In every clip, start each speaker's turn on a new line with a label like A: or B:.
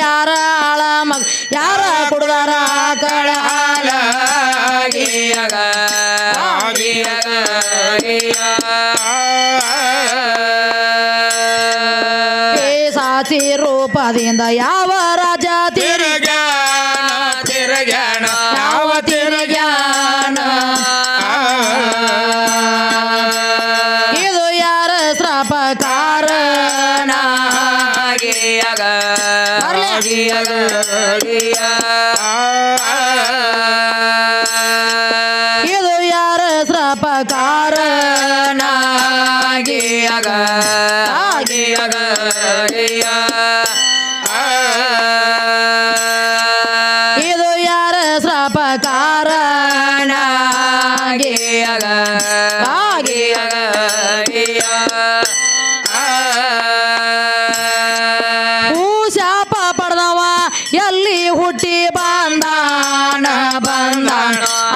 A: ಯಾರ ಆಳ ಮಗ ಯಾರ ಕುಡ್ದಾರ ಆಕಳ ಹಾಲ ಸಾಚಿ ರೂಪದಿಂದ ಯಾವ ರಾಜ
B: ತಿರುಗ್ಯಾನ ಯಾವ ತಿರುಗ್ಯಾನ
A: ಇದು ಯಾರ ಶ್ರಾಪ ಕಾರಣ ಇದು ಯಾರ ಶ್ರಾಪ ಕಾರಣ ಇದು ಯಾರ ಶ್ರಾಪ ಕಾರಣ ಶಾಪ ಪಡೆದವ ಎಲ್ಲಿ ಹುಟ್ಟಿ ಬಂದಾನ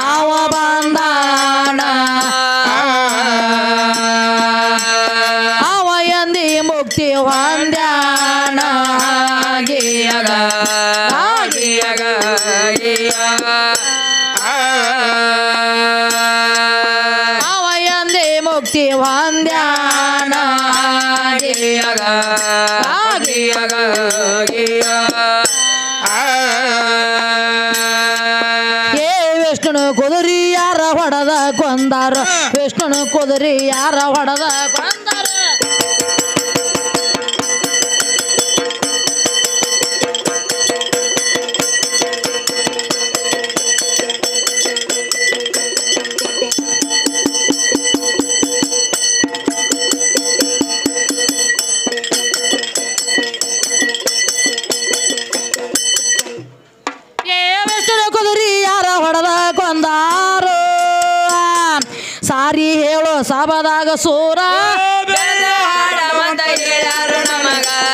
A: ಅವ ಬಂದಾನ ಅವ ಎಂದಿ ಮುಕ್ತಿ ಹೊಂದ್ಯಾನ ಅವ ಎಂದಿ ಮುಕ್ತಿ ಹೊಂದ್ಯಾನ ವಿಷ್ಣುನು ಕುದುರಿ ಯಾರ ಹೊಡೆದ ಕೊಂದಾರ ವಿಷ್ಣುನು ಕುದುರಿ ಯಾರ ಹೊಡೆದ ಕೊಂದಾರ ಸಾರಿ ಹೇಳೋ ಸಭಾದಾಗ ಸೂರ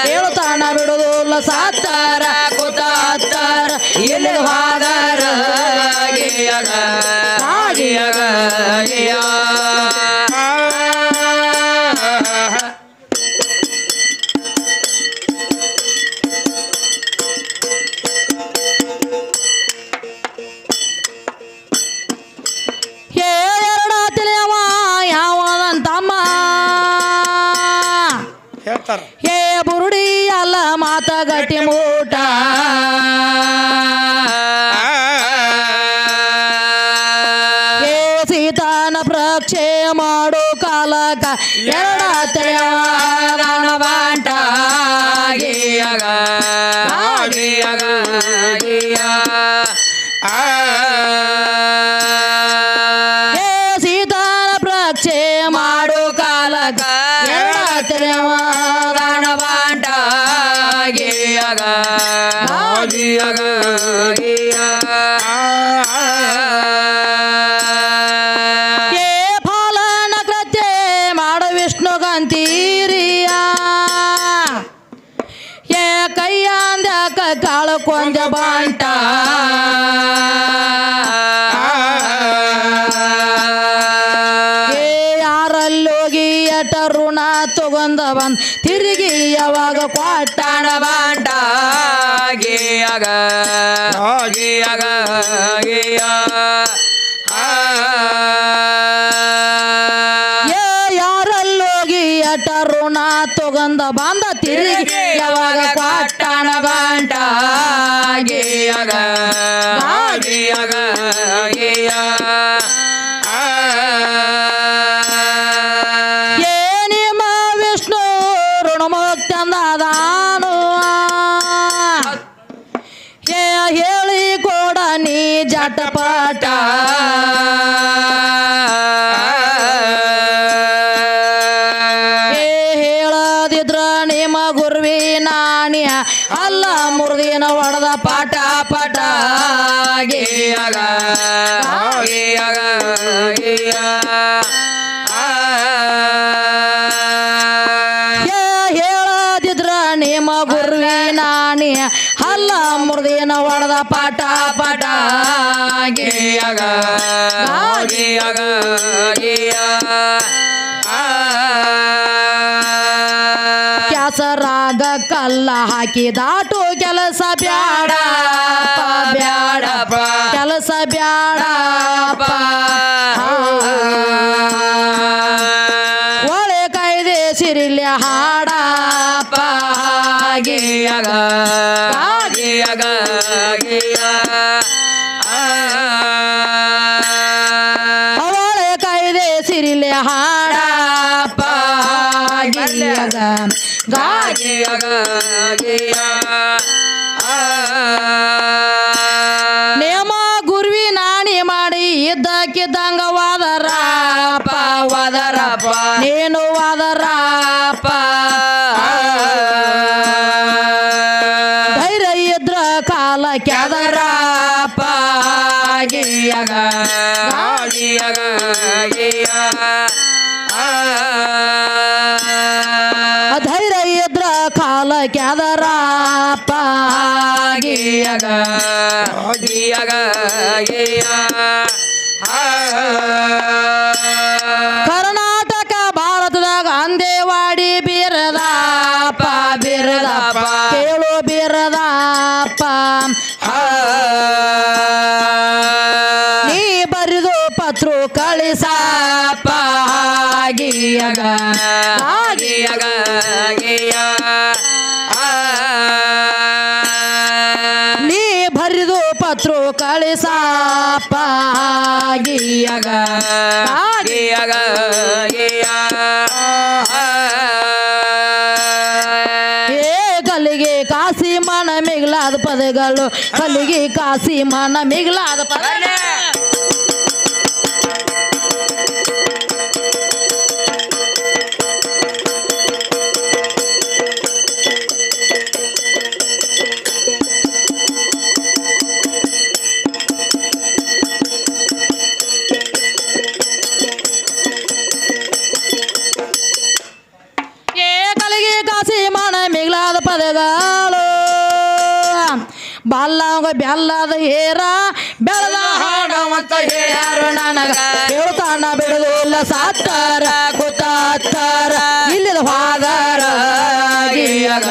A: ಹೇಳ್ತಾನ ಬಿಡುದಿಲ್ಲ ಸಾತ್ತಾರ ಕೂತಾತ್ತಾರ ಎಲ್ಲಿ ಹಾದಾರ ಹೇ ಬುರುಡಿ ಅಲ್ಲ ಮಾತ ಗಟ್ಟಿ ಮೂಟ ಹೇ ಸೀತಾನ ಪ್ರಕ್ಷೆ ಮಾಡು ಕಾಲಕ ಎರಡ ತಲೆವಾದನ ಬಾಂಟ ಹೇ ಸೀತಾನ ಪ್ರಕ್ಷೆ ಮಾಡು ಕಾಲಕ ಎರಡ ತಲೆವಾದನ ಬಾಂಟ ಫಾಲನ ಕೃತ್ಯ ಮಾಡ ವಿಷ್ಣು ಗಂತೀರಿಯ ಏ ಕೈಯಾಂದ್ಯಾಕ ಕಾಳು ಕೊಂಜ ಬಾಂಟ ಯಾರಲ್ಲೋಗಿ ಎಟ ಋಣ ತಗೊಂಡ ಬಂದ್ ತಿರುಗಿ ಯಾವಾಗ ಕೊಟ್ಟಾಣ ಬಾಂಟ ಯಾರಲ್ಲೋಗಿ ಎಟ ಋಣ ತಗೊಂಡ ಬಂದ ತಿರುಗಿ ಯಾವಾಗ ಕೊಟ್ಟಾಣ ಬಾಂಟ ನಿಮ್ಮ ವಿಷ್ಣು ಋಣಮುಕ್ತಿ ಅಂದಾನು ಹೇಳಿ ಕೊಡ ನೀ ಜಟಪಟ ಹೇಳದಿದ್ರ ನಿಮ್ಮ ಗುರುವಿ ನಾಣ್ಯ ಅಲ್ಲ ಮುರ್ದಿನ ಹೊಡೆದ ಪಾಠ ಪಟ ಹೇಳದಿದ್ರ ನಿಮ್ಮ ಗುರುವಿ ನಾಣ್ಯ ಅಲ್ಲ ಮುರ್ದಿನ ಹೊಡೆದ ಪಾಠ ಪಟ ಕ್ಯಾಸರ ದಾರಿಯಾಗ ಕಲ್ಲ ಹಾಕಿ ದಾಟು ಕೆಲಸ ಬ್ಯಾಡಪ್ಪ ಬ್ಯಾಡಪ್ಪ ಕೆಲಸ ಬ್ಯಾಡಪ್ಪ ಒಳೆ ಕಾಯ್ದೆ ಸಿರಿಲೆ ಹಾಡಪ್ಪ
B: ಗಿಯಗ ಗಿಯಗ ಗಿಯ
A: ಒಳೆ ಕಾಯ್ದೆ ಸಿರಿಲೆ ಹಾಡಪ್ಪ ಗಿಯಗ
B: ಗಿಯಗ ಗಿಯ
A: ನೇಮ ಗುರುವಿ ನಾಣಿ ಮಾಡಿ ಇದ್ದಕ್ಕಿದ್ದಂಗ ವಾದರಪ್ಪ
B: ವದರಪ್ಪ
A: ನೀನು ವಾದರಪ್ಪ ಧೈರ್ಯ ಇದ್ರ ಕಾಲ ಕೆದರಪ್ಪ
B: ಗಿಯಗ ಗಿಯಗ ಗಿಯ
A: ಧೈರ್ಯ ಇದ್ರ ಕಾಲ ಕೆದರಪ್ಪ
B: ಗಿಯಗ ಗಿಯಗ ಗಿಯ
A: ಕರ್ನಾಟಕ ಭಾರತದಾಗ ಅಂದೇವಾಡಿ ಬೀರದಪ್ಪ ಬೀರದಪ್ಪ ಕೇಳು ಬೀರದಪ್ಪ ನೀ ಬರಿದು ಪತ್ರು ಕಳಿಸಪ್ಪ ಗಿಯಗ
B: ಗಿಯಗ ಗಿಯ
A: ನೀ ಬರಿದು ಪತ್ರು ಕಳಿಸಪ್ಪ ಗಿಯಗ
B: ಗಿಯಗ ಗಿಯ
A: ಕಲ್ಲಿಗೆ ಕಾಸಿ ಮನ ಮಿಗಿಲಾದ ಪದಗಳು ಕಲ್ಲಿಗೆ ಕಾಸಿ ಮನ ಮಿಗಿಲಾದ ಪದ ಕಲಿಗೆ ಕಾಸಿ ಮನ ಮಿಗಿಲಾದ ಪದಗಳು ಬಲ್ಲಂಗ ಬೆಲ್ಲದ ಹೇರ ಬೆಳದ ಹಾಡವಂತ ಹೇಳ್ಯಾರು ನನಗ ಹೇಳ್ತಾನ ಬಿಡುದಿಲ್ಲ ಸಾತ್ತಾರ ಗೊತ್ತಾತ್ತಾರ ಇಲ್ಲದ ಹಾದರ ಗಿಯಗ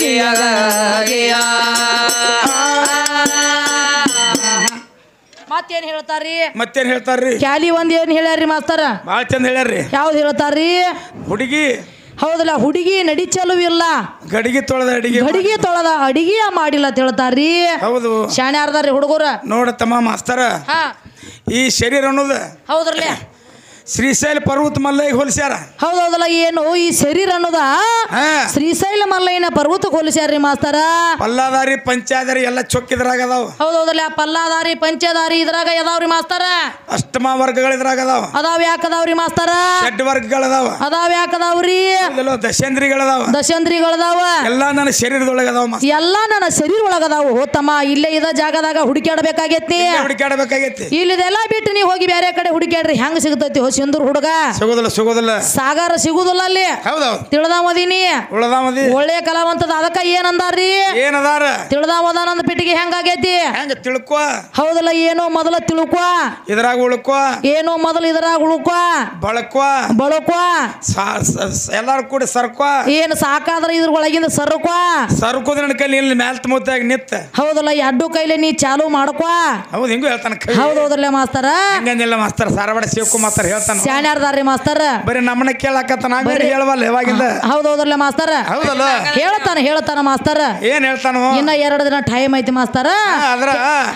A: ಗಿಯಗ
B: ಗಿಯ
A: ಮತ್ತೇನ್ ಹೇಳ್ತಾರ್ರಿ
C: ಮತ್ತೇನ್ ಹೇಳ್ತಾರ್ರಿ
A: ಕ್ಯಾಲಿ ಒಂದ್ ಏನ್ ಹೇಳ್ಯಾರ್ರಿ ಮಾಸ್ತರ
C: ಬಾಳ ಚಂದ ಹೇಳ್ಯಾರ್ರಿ
A: ಯಾವ್ದು ಹೇಳ್ತಾರ್ರಿ
C: ಹುಡುಗಿ
A: ಹೌದಲ್ಲ ಹುಡುಗಿ ನಡಿ ಚಲುವಿಲ್ಲ
C: ಗಡಿಗೆ ತೊಳೆದ ಅಡಿಗೆ
A: ಗಡಿಗೆ ತೊಳೆದ ಅಡಿಗೆ ಮಾಡಿಲ್ಲ ಅಂತ ಹೇಳ್ತಾರ್ರಿ
C: ಹೌದು
A: ಶಾಣೆ ಆರ್ದಾರ್ರಿ ಹುಡುಗರ
C: ನೋಡತ್ತಮ್ಮ ಮಾಸ್ತರ
A: ಹಾ
C: ಈ ಶರೀರ ಅನ್ನೋದು
A: ಹೌದ್ರಲ್ಲೇ
C: ಶ್ರೀಶೈಲ ಪರ್ವತ ಮಲ್ಲಯ್ಯ ಹೋಲಿಸ್ಯಾರ
A: ಹೌದೌದಲ್ಲ ಏನು ಈ ಶರೀರ ಅನ್ನೋದ
C: ಹಾ.
A: ಶ್ರೀಶೈಲ ಮಲ್ಲಯ್ಯನ ಪರ್ವತ ಹೋಲಿಸ್ಯಾರ್ರಿ ಮಾಸ್ತರ
C: ಪಲ್ಲಾದಾರಿ ಪಂಚಾದಾರಿ ಎಲ್ಲ ಚೊಕ್ಕಿದ್ರಾಗ ಅದಾವ
A: ಹೌದೌದಲ್ಲ ಪಲ್ಲಾದಾರಿ ಪಂಚದಾರಿ ಇದ್ರಾಗ ಯದಾವ್ರಿ ಮಾಸ್ತರ
C: ಅಷ್ಟಮ ವರ್ಗಗಳ ಇದ್ರಾಗ ಅದಾವ
A: ಅದಾವ್ ಯಾಕದಾವ್ರಿ ಮಾಸ್ತರ
C: ಷಡ್ ವರ್ಗಗಳದಾವ
A: ಅದಾವ್ ಯಾಕದಾವ್ರಿ
C: ದಶೇಂದ್ರಿಗಳದಾವ
A: ದಶಂದ್ರಿಗಳದಾವ
C: ಎಲ್ಲ ನನ್ನ ಶರೀರದೊಳಗ ಅದಾವ ಮಾಸ್ತರ
A: ಎಲ್ಲಾ ನನ್ನ ಶರೀರ ಒಳಗದಾವು ಹೋತಮ್ಮ ಇಲ್ಲೇ ಇದ ಜಾಗದಾಗ ಹುಡುಕ್ಯಾಡಬೇಕಾಗೈತಿ
C: ಹುಡುಕಾಡಬೇಕಾಗೈತಿ
A: ಇಲ್ಲಿದೆಲ್ಲ ಬಿಟ್ಟು ನೀವು ಹೋಗಿ ಬೇರೆ ಕಡೆ ಹುಡುಕ್ಯಾಡ್ರಿ ಹೆಂಗ್ ಸಿಗ್ತೈತಿ ಸಿಂಧೂರ್ ಹುಡುಗ
C: ಸಿಗೋದಿಲ್ಲ
A: ಸಾಗರ ಸಿಗುದಿಲ್ಲ ಅಲ್ಲಿ
C: ಹೌದೌದು
A: ತಿಳ್ದಾಮದೀನಿ
C: ಉಳದಾಮದಿ
A: ಒಳ್ಳೆ ಕಲಾವಂತದ ಅದಕ್ಕ ಏನಂದಾರ್ರಿ
C: ಏನದಾರ
A: ತಿಳ್ದಾಮದಾನಂದ ಪಿಟ್ಟಿಗೆ ಹೆಂಗಾಗೈತಿ
C: ಹೆಂಗ ತಿಳ್ಕೊ
A: ಹೌದಲ್ಲ ಏನೋ ಮೊದಲ ತಿಳ್ಕೊ
C: ಇದ್ರಾಗ ಉಳ್ಕೊ
A: ಏನೋ ಮೊದಲು ಇದ್ರಾಗ ಉಳ್ಕೊ
C: ಬಳಕೊ
A: ಬಳಕೊ
C: ಎಲ್ಲಾರು ಕೂಡಿ ಸರ್ಕೊ
A: ಏನ್ ಸಾಕಾದ್ರ ಇದ್ರ ಒಳಗಿಂದ ಸರ್ಕೊ
C: ಸರ್ಕೋದ್ರ ನನ್ನ ಕೈಲಿ ಇಲ್ಲಿ ಮ್ಯಾಲ್ತ ಮುತ್ತಾಗ ನಿತ್ತ
A: ಹೌದಲ್ಲ ಎರಡು ಕೈಲಿ ನೀ ಚಾಲು ಮಾಡ್ಕೊ
C: ಹೌದು ಹಿಂಗೂ ಹೇಳ್ತಾನ ಕೈ
A: ಹೌದೌದ್ರಲ್ಲ ಮಾಸ್ತರ
C: ಹಂಗಂದಿಲ್ಲ ಮಾಸ್ತರ್ ಸಾರವಾಡ ಶಿವಕು ಮಾಸ್ತರ್ ಹೇಳ್ತಾನ
A: ಶಾಣ್ಯಾರ್ದಾರ್ರಿ ಮಾಸ್ತರ
C: ಬರೀ ನಮ್ಮನ್ನ ಕೇಳಾಕತ್ತ ನಾ ಬೇರೆ ಹೇಳವಲ್ಲ ಯಾವಾಗಿಂದ
A: ಹೌದೌದ್ರಲ್ಲ ಮಾಸ್ತರ
C: ಹೌದಲ್ಲ
A: ಹೇಳ್ತಾನ ಮಾಸ್ತರ
C: ಏನ್ ಹೇಳ್ತಾನೋ
A: ಇನ್ನ 2 ದಿನ ಟೈಮ್ ಐತಿ ಮಾಸ್ತರ
C: ಅದ್ರ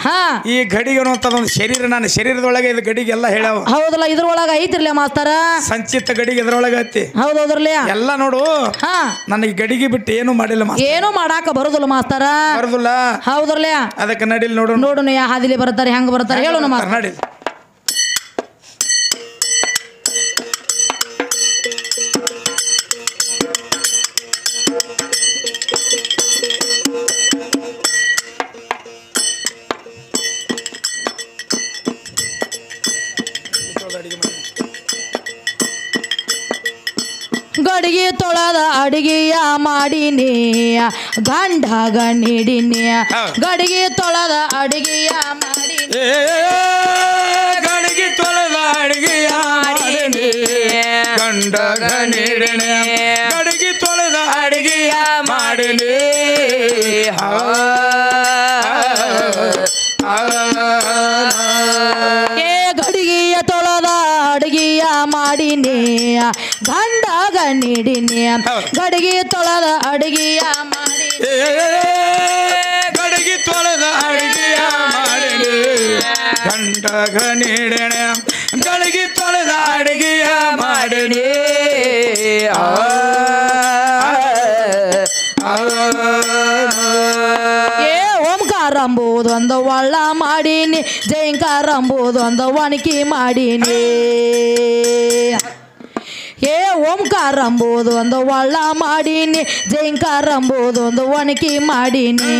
A: ಹಾ
C: ಈ ಗಡಿಗೆ ಅನ್ನುವಂಥದ್ದೊಂದು ಶರೀರ ನನ್ನ ಶರೀರದೊಳಗೆ ಇದು ಗಡಿಗೆ ಎಲ್ಲ ಹೇಳ್ಯಾವ
A: ಹೌದಲ್ಲ ಇದ್ರೊಳಗ ಐತಿರ್ಲ ಮಾಸ್ತರ
C: ಸಂಚಿತ ಗಡಿಗೆ ಇದ್ರೊಳಗೆ ಐತಿ
A: ಹೌದೌದ್ರಲ್ಲ
C: ಎಲ್ಲ ನೋಡು
A: ಹಾ
C: ನನಗೆ ಗಡಿಗೆ ಬಿಟ್ಟು ಏನು ಮಾಡಿಲ್ಲ ಮಾಸ್ತರ
A: ಏನು ಮಾಡಾಕ ಬರುದಿಲ್ಲ ಮಾಸ್ತರ
C: ಬರುದಿಲ್ಲ
A: ಹೌದ್ರಲ್ಲ
C: ಅದಕ್ಕೆ ನಡಿಲ್ ನೋಡು
A: ನೋಡುನು ಯಾ ಹಾದಿಲಿ ಬರ್ತಾರೆ ಹೆಂಗ್ ಬರ್ತಾರೆ ಹೇಳೋಣ ಮಾಸ್ತರ
C: ನಡಿಲ್
A: ಗಡಿಗೆ ತೊಳೆದ ಅಡಿಗೆಯ ಮಾಡಿನಿ ಗಂಡಗ ನೀಡಿನಿ ಗಡಿಗೆ ತೊಳೆದ ಅಡಿಗೆಯ ಮಾಡಿನಿ
C: ಗಡಿಗೆ ತೊಳೆದ ಅಡಿಗೆಯ ಮಾಡಿನಿ ಗಂಡಗ ನೀಡಿನಿ ಗಡಿಗೆ ತೊಳೆದ ಅಡಿಗೆಯ ಮಾಡಿನಿ
A: ಏ ಗಡಿಗೆಯ ತೊಳೆದ ಅಡಿಗೆಯ ಮಾಡಿನಿ ಗಂಡಾಗ ನೀಡಿನಿ ಗಡಿಗೆ ತೊಳೆದ ಅಡಿಗೆಯ ಮಾಡಿ
C: ಗಡಿಗೆ ತೊಳೆದ ಅಡಿಗೆಯ ಮಾಡಿನಿ ಗಂಡಗ ನೀಡಣೆ ಗಡಿಗೆ ತೊಳೆದ ಅಡಿಗೆಯ ಮಾಡಿನಿ
A: ಏ ಓಂಕಾರ ಅಂಬುದು ಒಂದು ಒಳ್ಳ ಮಾಡೀನಿ ಜೈಂಕಾರ ಅಂಬುದು ಒಂದು ಒಣಕಿ ಮಾಡೀನಿ ಏ ಓಂಕಾರ ಅಂಬುದು ಒಂದು ಒಳ್ಳ ಮಾಡೀನಿ ಜೈಂಕಾರ ಅಂಬುದು ಒಂದು ಒಣಕಿ ಮಾಡೀನಿ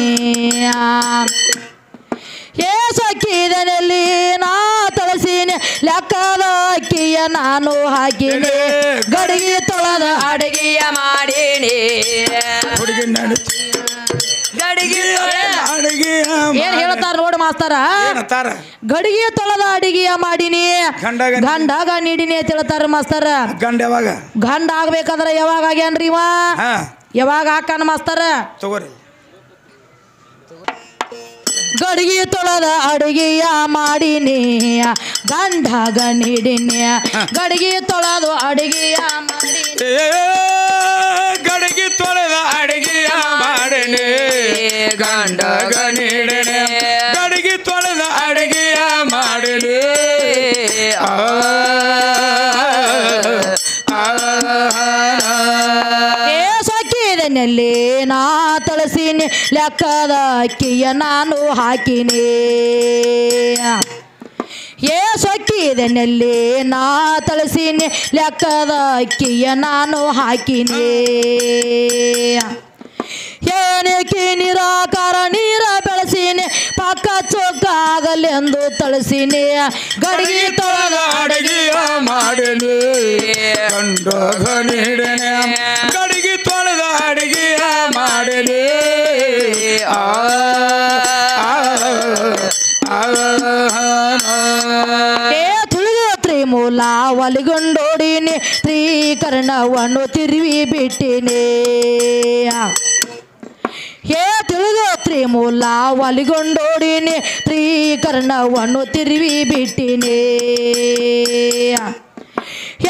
A: ಏ ಸೊಕ್ಕಿದನಲ್ಲಿ ನಾ ತಳಸೀನಿ ಲೆಕ್ಕದ ಅಕ್ಕಿಯ ನಾನು ಹಾಕಿನಿ ಗಡಿಗೆ ತೊಳೆದ
B: ಅಡಿಗೆಯ ಮಾಡೀನಿ ಗಡಿಗೆ
A: ಏನ್ ಹೇಳ್ತಾರ ನೋಡಿ ಮಾಸ್ತರ ಗಡಿಗೆ ತೊಳೆದ ಅಡಿಗೆಯ ಮಾಡೀನಿ ಗಂಡಾಗ ನೀಡಿನಿ ಅಂತ ಹೇಳ್ತಾರ ಮಾಸ್ತರ
C: ಗಂಡ ಯಾವಾಗ
A: ಗಂಡ ಆಗ್ಬೇಕಾದ್ರ ಯಾವಾಗ ಆಗ್ಯಾನ್ರಿ ಇವ ಯಾವಾಗ ಹಾಕಾನ ಮಾಸ್ತರ
C: ತಗೋರಿ
A: ಗಡಿಗೆ ತೊಳೆದ ಅಡಿಗೆಯ ಮಾಡಿನಿ ಗಂಡಾಗ ನೀಡಿನಿ ಗಡಿಗೆ ತೊಳೆದು ಅಡಿಗೆಯ ಮಾಡಿನಿ
C: ಗಡಿಗೆ ತೊಳೆದ ಅಡಿಗೆಯ ಮಾಡಿನಿ ಗಂಡಗ ನೀಡನೆ ಗಡಿಗೆ ತೊಳೆದ ಅಡಿಗೆಯ ಮಾಡಿನಿ
A: ಸೊಕ್ಕಿದನಲ್ಲಿ ನಾ ತಳಸೀನಿ ಲೆಕ್ಕದ ಅಕ್ಕಿಯ ನಾನು ಹಾಕಿನಿ ಏ ಸೊಕ್ಕಿದನಲ್ಲಿ ನಾ ತಳಸೀನಿ ಲೆಕ್ಕದ ಅಕ್ಕಿಯ ನಾನು ಹಾಕಿನಿ ಏನಕ್ಕೆ ನಿರಾಕಾರ ನೀರ ಬೆಳೆಸೀನಿ ಪಕ್ಕ ಚೊಕ್ಕ ಆಗಲೆಂದು ತಳಸೀನಿ ಗಡಿಗೆ ತೊಳೆದ
C: ಅಡಿಗೆಯ ಮಾಡಿನಿ ಗಂಡಗ ನೀಡನೆ ಗಡಿಗೆ ತೊಳೆದ ಅಡಿಗೆಯ ಮಾಡಿನಿ
A: ಮೂಲ ಒಲಿಗೊಂಡೋಡಿನಿ ತ್ರೀಕರಣವನ್ನು ತಿರುವಿ ಬಿಟ್ಟಿನಿ ಏ ತಿಳಿದೋತ್ರಿ ಮೂಲ ಒಲಿಗೊಂಡೋಡಿನಿ ತ್ರೀಕರಣವನ್ನು ತಿರುವಿ ಬಿಟ್ಟಿನಿ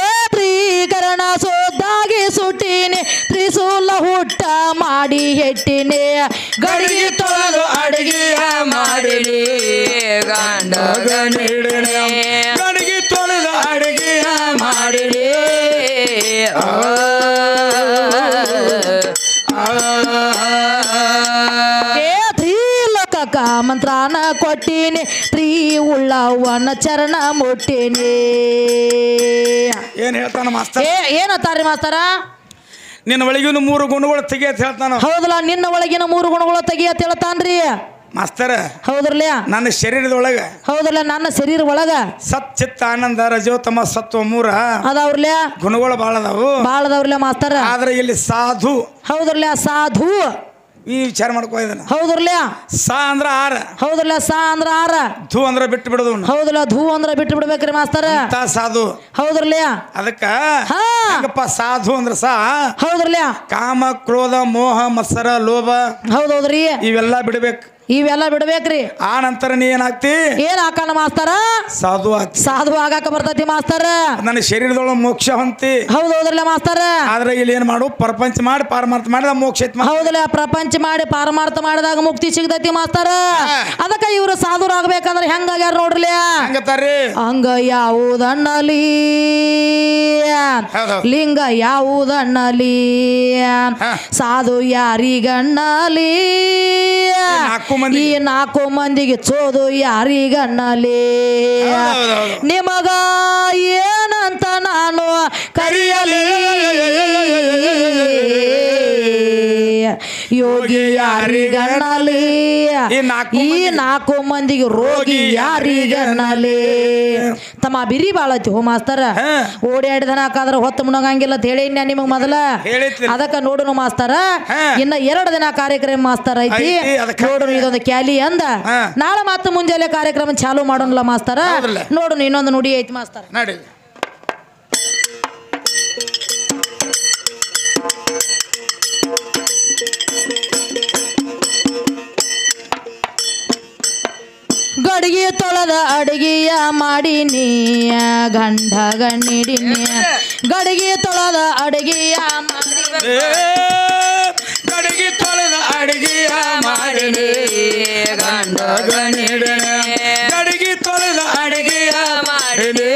A: ಏ ತ್ರೀಕರಣ ಸೋದಾಗಿ ಸುಟ್ಟಿನಿ ತ್ರಿಶೂಲ ಹುಟ್ಟ ಮಾಡಿ ಹೆಟ್ಟಿನಿ ಗಡಿಗೆ ತೊಳೆದು ಅಡಿಗೆಯ ಮಾಡಿನಿ
C: ಗಂಡಗ ನೀಡನೆ ಗಡಿಗೆ ತೊಳೆದ ಅಡಿಗೆಯ ಮಾಡಿನಿ
A: ತ್ರಿಲೋಕಕ ಮಂತ್ರಾನ ಕೊಟ್ಟಿನಿ ತ್ರೀ ಉಳ್ಳವನ ಚರಣ ಮುಟ್ಟಿನಿ
C: ಏನ್ ಹೇಳ್ತಾನ ಮಾಸ್ತರ್
A: ಏನತ್ತಾರಿ ಮಾಸ್ತರ
C: ನಿನ್ನ ಒಳಗಿನ 3 ಗುಣಗಳು ತೆಗಿಯತ್ ಹೇಳ್ತಾನ
A: ಹೌದಲ್ಲ ನಿನ್ನ ಒಳಗಿನ 3 ಗುಣಗಳು ತೆಗಿಯತ್ ಹೇಳ್ತಾನ್ರಿ
C: ಮಾಸ್ತರ
A: ಹೌದ್ರಲ್ಲ
C: ನನ್ನ ಶರೀರದೊಳಗ
A: ಹೌದಲ್ಲ ನನ್ನ ಶರೀರ ಒಳಗ
C: ಸತ್ ಚಿತ್ತ ಆನಂದ ರಜೋತಮ ಸತ್ವ 3
A: ಅದಾವ್ರಲ್ಲ
C: ಗುಣಗಳು ಬಾಳ
A: ಅದಾವ್ರಲ್ಲ ಮಾಸ್ತರ
C: ಆದ್ರೆ ಇಲ್ಲಿ ಸಾಧು
A: ಹೌದ್ರಲ್ಲ ಸಾಧು
C: ಈ ವಿಚಾರ ಮಾಡ್ಕೋ ಇದನ್ನ
A: ಹೌದ್ರಲ್ಲ
C: ಸಾ ಅಂದ್ರ 6
A: ಹೌದಲ್ಲ ಸಾ ಅಂದ್ರ 6
C: ಧೂ ಅಂದ್ರ ಬಿಟ್ಟು ಬಿಡೋದು
A: ಹೌದಲ್ಲ ಧೂ ಅಂದ್ರ ಬಿಟ್ಟು ಬಿಡ್ಬೇಕ್ರಿ ಮಾಸ್ತರ
C: ಸಾಧು
A: ಹೌದ್ರಲ್ಲ
C: ಅದಕ್ಕ ಹಂಗಪ್ಪ ಸಾಧು ಅಂದ್ರ ಸಾ
A: ಹೌದ್ರಲ್ಲ
C: ಕಾಮ ಕ್ರೋಧ ಮೋಹ ಮತ್ಸರ ಲೋಭ
A: ಹೌದೌದ್ರಿ
C: ಇವೆಲ್ಲ ಬಿಡ್ಬೇಕು
A: ಇವೆಲ್ಲ ಬಿಡ್ಬೇಕ್ರಿ
C: ಆ ನಂತರ ನೀ ಏನಾಗ್ತಿ
A: ಏನ್ ಹಾಕಣ ಮಾಸ್ತರ
C: ಸಾಧು ಆಗ್ತಿ
A: ಸಾಧು ಆಗಾಕ ಬರ್ತೈತಿ ಮಾಸ್ತರ
C: ನನ್ನ ಶರೀರದೊಳಗ ಮೋಕ್ಷ ಹೊಂತಿ
A: ಹೌದೌದ್ರಲ್ಲ ಮಾಸ್ತರ
C: ಆದ್ರೆ ಇಲ್ಲಿ ಏನ್ ಮಾಡು ಪ್ರಪಂಚ ಮಾಡಿ ಪಾರಮಾರ್ಥ ಮಾಡಿದ ಮೋಕ್ಷ ಐತಿ
A: ಹೌದಲ್ಲ ಪ್ರಪಂಚ ಮಾಡಿ ಪಾರಮಾರ್ಥ ಮಾಡಿದಾಗ ಮುಕ್ತಿ ಸಿಗ್ತೈತಿ ಮಾಸ್ತರ ಅದಕ್ಕ ಇವ್ರು ಸಾಧುರಾಗ್ಬೇಕಂದ್ರೆ ಹೆಂಗಾಗ್ಯಾರ ನೋಡ್ರಲ್ಲ
C: ಹಂಗತಾರಿ
A: ಅಂಗ ಯಾವುದನ್ನಲಿ ಲಿಂಗ ಯಾವುದನ್ನಲಿ ಸಾಧು ಯಾರಿಗನ್ನಲಿ ಈ 4 ಮಂದಿಗೆ ಚೋದು ಯಾರಿಗನ್ನಲಿ ನಿಮಗ ಏನಂತ ನಾನು ಕರೆಯಲಿ ಯೋಗಿ ಯಾರಿಗನ್ನಲಿ ಈ 4 ಮಂದಿಗೆ ರೋಗಿ ಯಾರಿಗನ್ನಲಿ ತಮ್ಮ ಬಿರಿ ಬಾಳತಿ ಹೋ ಮಾಸ್ತರ ಓಡಾಡಿದನ ಹಾಕಾದ್ರೆ ಹೊತ್ತು ಮುಣಗಂಗಿಲ್ಲ ಅಂತ ಹೇಳಿ ನಿಮಗ್ ಮೊದಲ ಅದಕ್ಕ ನೋಡುನು ಮಾಸ್ತರ ಇನ್ನ 2 ದಿನ ಕಾರ್ಯಕ್ರಮ ಮಾಸ್ತರ ಐತಿ ನೋಡುನು ಇದೊಂದು ಕ್ಯಾಲಿ ಅಂದ ನಾಳೆ ಮತ್ತೆ ಮುಂಜಾನೆ ಕಾರ್ಯಕ್ರಮ ಚಾಲು ಮಾಡೋಣಲ್ಲ ಮಾಸ್ತರ ನೋಡುನು ಇನ್ನೊಂದು ನುಡಿ ಐತಿ ಮಾಸ್ತರ
C: ನಡಿ
A: ಗಡಿಗೆ ತೊಳೆದ ಅಡಿಗೆಯ ಮಾಡಿನಿ ಗಂಡಗ ನೀಡಿನಿ ಗಡಿಗೆ ತೊಳೆದ ಅಡಿಗೆಯ
C: ಏ, ಗಡಿಗೆ ತೊಳೆದ ಅಡಿಗೆಯ ಮಾಡಿನಿ ಗಂಡಗ ನೀಡಿನಿ ಗಡಿಗೆ ತೊಳೆದ ಅಡಿಗೆಯ ಮಾಡಿನಿ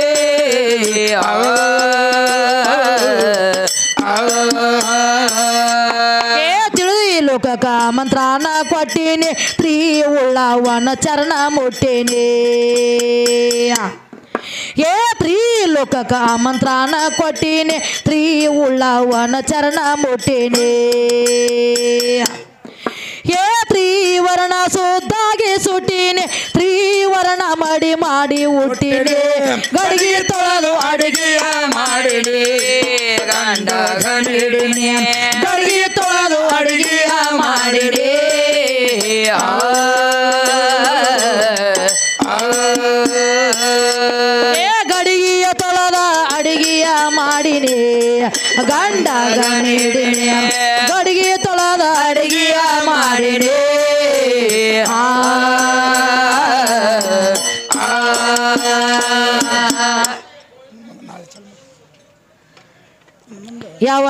A: ತಿಳಿದಿ ಲೋಕಕ ಮಂತ್ರಾನ ಕೊಟ್ಟಿನಿ ಪ್ರೀ ಉಳ್ಳವನ ಚರಣ ಮುಟ್ಟಿನಿ ಏ ಪ್ರೀ ಲೋಕಕ ಮಂತ್ರಾನ ಕೊಟ್ಟಿನಿ ಪ್ರೀ ಉಳ್ಳವನ ಚರಣ ಮುಟ್ಟಿನಿ ಏ ತ್ರಿವರ್ಣ ಸುದ್ದಾಗಿ ಸುಟ್ಟಿನಿ ತ್ರಿವರ್ಣ ಮಡಿ ಮಾಡಿ ಹುಟ್ಟಿನಿ ಗಡಿಗೆ ತೊಳೆದು ಅಡಿಗೆಯ ಮಾಡಿನಿ ಗಂಡಗ ನೀಡಿನಿ ಗಡಿಗೆ ತೊಳೆದು ಅಡಿಗೆಯ ಮಾಡಿನಿ ಗಡಿಗೆಯ ತೊಳೆದ ಅಡಿಗೆಯ ಮಾಡಿನಿ ಗಂಡಗ ನೀಡಿನಿ ಗಡಿಗೆ ತೊಳೆದ ಅಡಿಗೆಯ ಮಾಡಿನಿ ಯಾವ